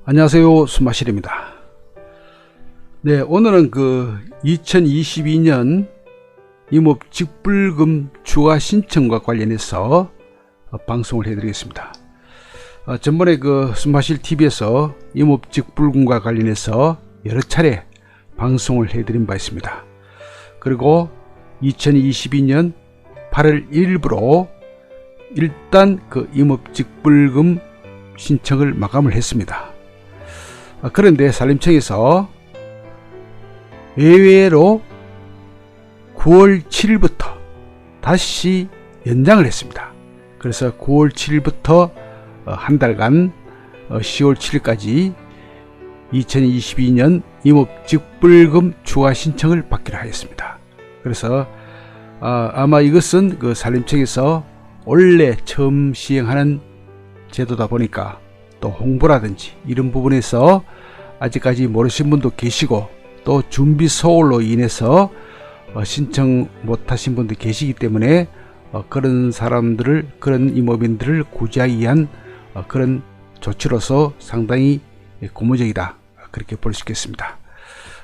안녕하세요, 숨마실입니다. 네, 오늘은 2022년 임업 직불금 추가 신청과 관련해서 방송을 해드리겠습니다. 전번에 숨마실 TV에서 임업 직불금과 관련해서 여러 차례 방송을 해드린 바 있습니다. 그리고 2022년 8월 1일부로 일단 임업 직불금 신청을 마감을 했습니다. 그런데 산림청에서 예외로 9월 7일부터 다시 연장을 했습니다. 그래서 9월 7일부터 한 달간 10월 7일까지 2022년 임업직불금 추가 신청을 받기로 하였습니다. 그래서 아마 이것은 산림청에서 원래 처음 시행하는 제도다 보니까 또 홍보라든지 이런 부분에서 아직까지 모르신 분도 계시고 또 준비 소홀로 인해서 신청 못하신 분도 계시기 때문에 그런 사람들을, 그런 임업인들을 구제하기 위한 그런 조치로서 상당히 고무적이다, 그렇게 볼 수 있겠습니다.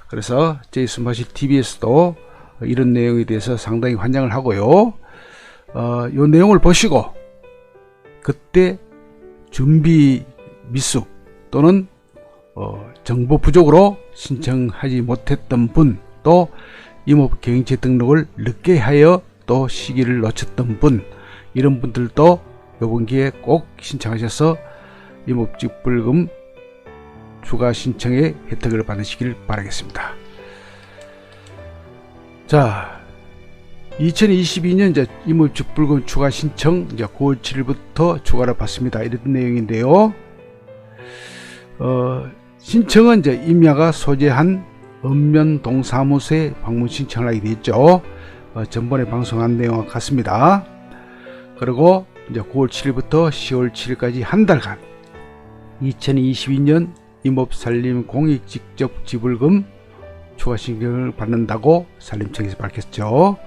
그래서 저희 숨마실 TV에서도 이런 내용에 대해서 상당히 환영을 하고요. 이 내용을 보시고 그때 준비 미숙 또는 정보 부족으로 신청하지 못했던 분, 또 임업경영체 등록을 늦게 하여 또 시기를 놓쳤던 분, 이런 분들도 이번 기회에 꼭 신청하셔서 임업직불금 추가 신청의 혜택을 받으시길 바라겠습니다. 자, 2022년 이제 임업직불금 추가 신청 이제 9월 7일부터 추가를 받습니다. 이런 내용인데요. 신청은 이제 임야가 소재한 읍면동사무소에 방문 신청을 하게 되었죠. 전번에 방송한 내용과 같습니다. 그리고 이제 9월 7일부터 10월 7일까지 한 달간 2022년 임업산림 공익 직접 지불금 추가 신청을 받는다고 산림청에서 밝혔죠.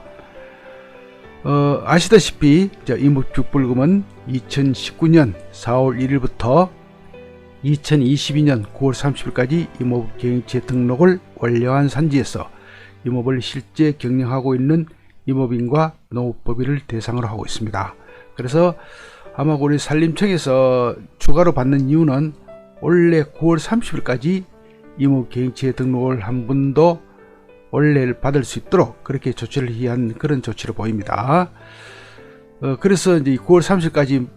아시다시피 임업직불금은 2019년 4월 1일부터 2022년 9월 30일까지 임업경영체 등록을 완료한 산지에서 임업을 실제 경영하고 있는 임업인과 농업법인을 대상으로 하고 있습니다. 그래서 아마 우리 산림청에서 추가로 받는 이유는 원래 9월 30일까지 임업경영체 등록을 한 분도 원래를 받을 수 있도록 그렇게 조치를 위한 그런 조치로 보입니다. 그래서 이제 9월 30일까지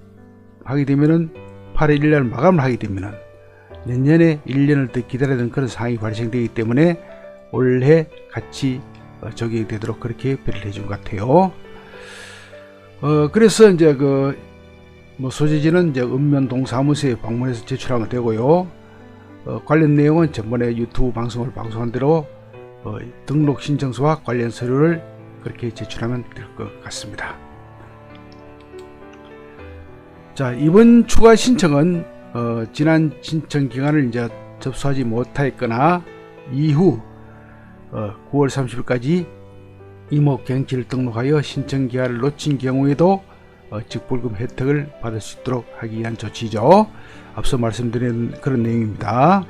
하게 되면은 8월 1일 날 마감을 하게 되면은 내년에 1년을 더 기다려야 되는 그런 상황이 발생되기 때문에 올해 같이 적용이 되도록 그렇게 배려를 해준 것 같아요. 그래서 이제 소재지는 이제 읍면동사무소에 방문해서 제출하면 되고요. 관련 내용은 전번에 유튜브 방송을 방송한 대로 등록 신청서와 관련 서류를 그렇게 제출하면 될 것 같습니다. 자, 이번 추가 신청은 지난 신청 기간을 이제 접수하지 못하였거나 이후 9월 30일까지 임업경영체를 등록하여 신청 기한을 놓친 경우에도 직불금 혜택을 받을 수 있도록 하기 위한 조치죠. 앞서 말씀드린 그런 내용입니다.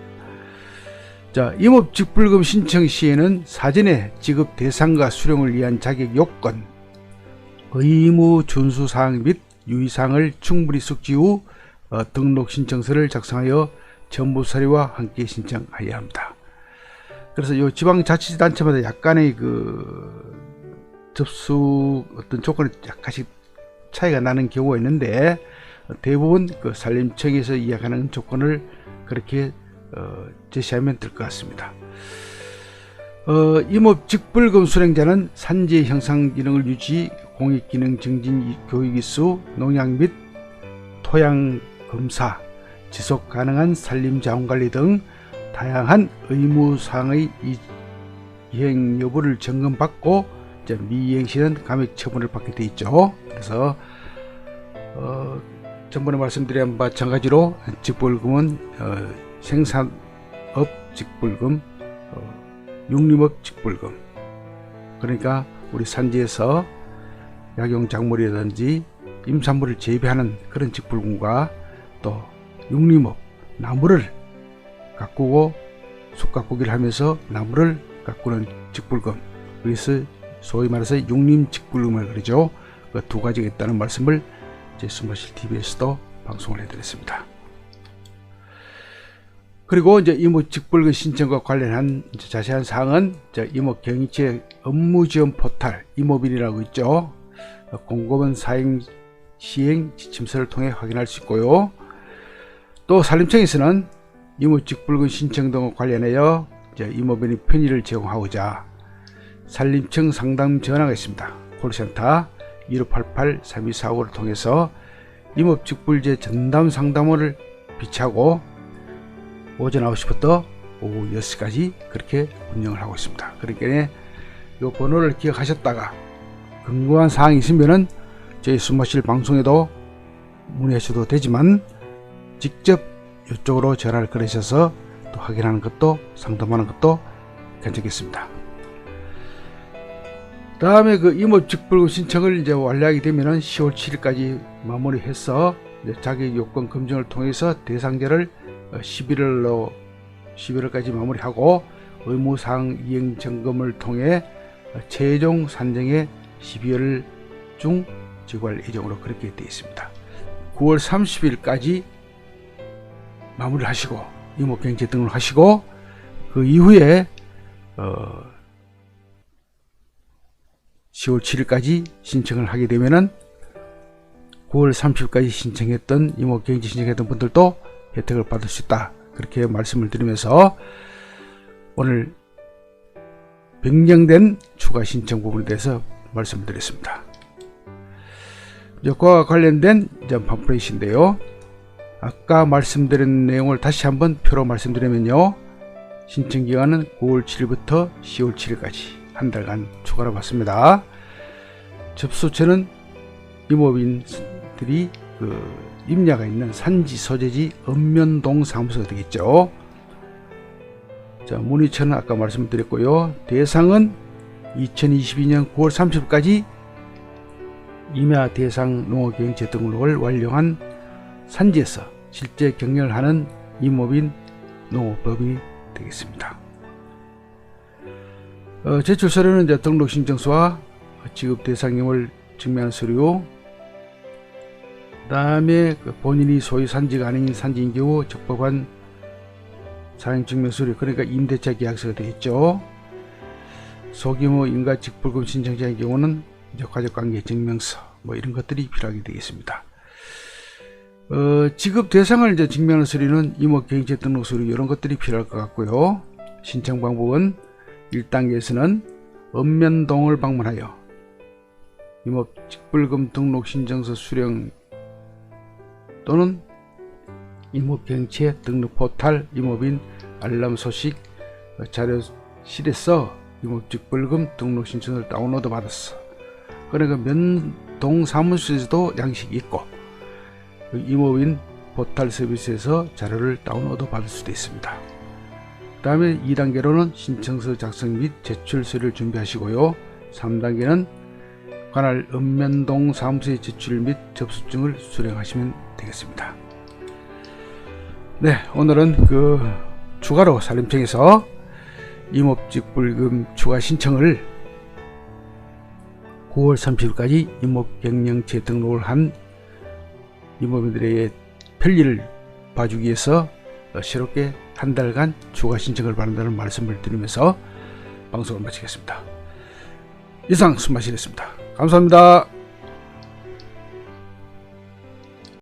자, 임업직불금 신청 시에는 사전에 지급 대상과 수령을 위한 자격 요건, 의무 준수 사항 및 유의사항을 충분히 숙지 후 등록 신청서를 작성하여 전부 서류와 함께 신청해야 합니다. 그래서 이 지방자치단체마다 약간의 접수 어떤 조건이 약간씩 차이가 나는 경우가 있는데 대부분 산림청에서 이야기하는 조건을 그렇게 제시하면 될 것 같습니다. 임업직불금 수령자는 산지 형상 기능을 유지, 공익기능 증진 교육이수, 농약 및 토양 검사, 지속 가능한 산림 자원관리 등 다양한 의무사항의 이행 여부를 점검받고 미이행 시는 감액 처분을 받게 되어 있죠. 그래서 전번에 말씀드린 바 마찬가지로 직불금은 생산업 직불금, 육림업 직불금, 그러니까 우리 산지에서 약용작물이라든지 임산물을 재배하는 그런 직불금과 또 육림업, 나무를 가꾸고 숲 가꾸기를 하면서 나무를 가꾸는 직불금, 그래서 소위 말해서 육림직불금을 그러죠. 그 두 가지가 있다는 말씀을 제 숨마실 TV에서도 방송을 해드렸습니다. 그리고 이제 이목직불금 신청과 관련한 자세한 사항은 이목경익체 업무지원 포탈 이모빌이라고 있죠. 공고문 사행 시행 지침서를 통해 확인할 수 있고요. 또 산림청에서는 이목직불금 신청 등과 관련하여 이모빌이 편의를 제공하고자 산림청 상담 전화가 있습니다. 콜센터 1588-3245를 통해서 임업직불제 전담 상담원을 비치하고 오전 9시부터 오후 6시까지 그렇게 운영을 하고 있습니다. 그러니까 이 번호를 기억하셨다가 궁금한 사항이 있으면은 저희 숨마실 방송에도 문의하셔도 되지만 직접 이쪽으로 전화를 걸으셔서 또 확인하는 것도 상담하는 것도 괜찮겠습니다. 다음에 그 임업직불금 신청을 이제 완료하게 되면은 10월 7일까지 마무리해서 자격 요건 검증을 통해서 대상자를 11월까지 마무리하고 의무사항 이행 점검을 통해 최종 산정에 12월 중 지구할 예정으로 그렇게 되어 있습니다. 9월 30일까지 마무리를 하시고 이목경제 등을 하시고 그 이후에 10월 7일까지 신청을 하게 되면은 9월 30일까지 신청했던 이목경제 신청했던 분들도 혜택을 받을 수 있다. 그렇게 말씀을 드리면서 오늘 변경된 추가 신청 부분에 대해서 말씀을 드렸습니다. 그와 관련된 팜플렛인데요. 아까 말씀드린 내용을 다시 한번 표로 말씀드리면요. 신청기간은 9월 7일부터 10월 7일까지 한 달간 추가로 받습니다. 접수처는 임업인들이 임야가 있는 산지 소재지 읍면동 사무소가 되겠죠. 자, 문의처는 아까 말씀드렸고요. 대상은 2022년 9월 30일까지 임야 대상 농어경영체 등록을 완료한 산지에서 실제 경영을 하는 임업인 농업법이 되겠습니다. 제출 서류는 이제 등록 신청서와 지급 대상임을 증명하는 서류, 그 다음에 본인이 소유 산지가 아닌 산지인 경우 적법한 사행증명 서류, 그러니까 임대차 계약서가 되겠죠. 소규모 인가직불금 신청자의 경우는 이제 가족관계 증명서 이런 것들이 필요하게 되겠습니다. 지급 대상을 이제 증명하는 서류는 임업경영체 등록 서류 이런 것들이 필요할 것 같고요. 신청 방법은 1단계에서는 읍면동을 방문하여 임업직불금 등록 신청서 수령 또는 임업경영체 등록 포탈 임업인 알람 소식 자료실에서 임업직불금 등록 신청서를 다운로드 받았어. 그러니까 면동 사무소에서도 양식이 있고 임업인 포탈 서비스에서 자료를 다운로드 받을 수도 있습니다. 그 다음에 2단계로는 신청서 작성 및 제출 서류를 준비하시고요. 3단계는 관할 읍면동 사무소의 제출 및 접수증을 수령하시면 되겠습니다. 네, 오늘은 추가로 산림청에서 임업직불금 추가 신청을 9월 30일까지 임업경영체 등록을 한 임업인들의 편리를 봐주기 위해서 새롭게 한 달간 추가 신청을 바란다는 말씀을 드리면서 방송을 마치겠습니다. 이상 숨마실이었습니다. 감사합니다.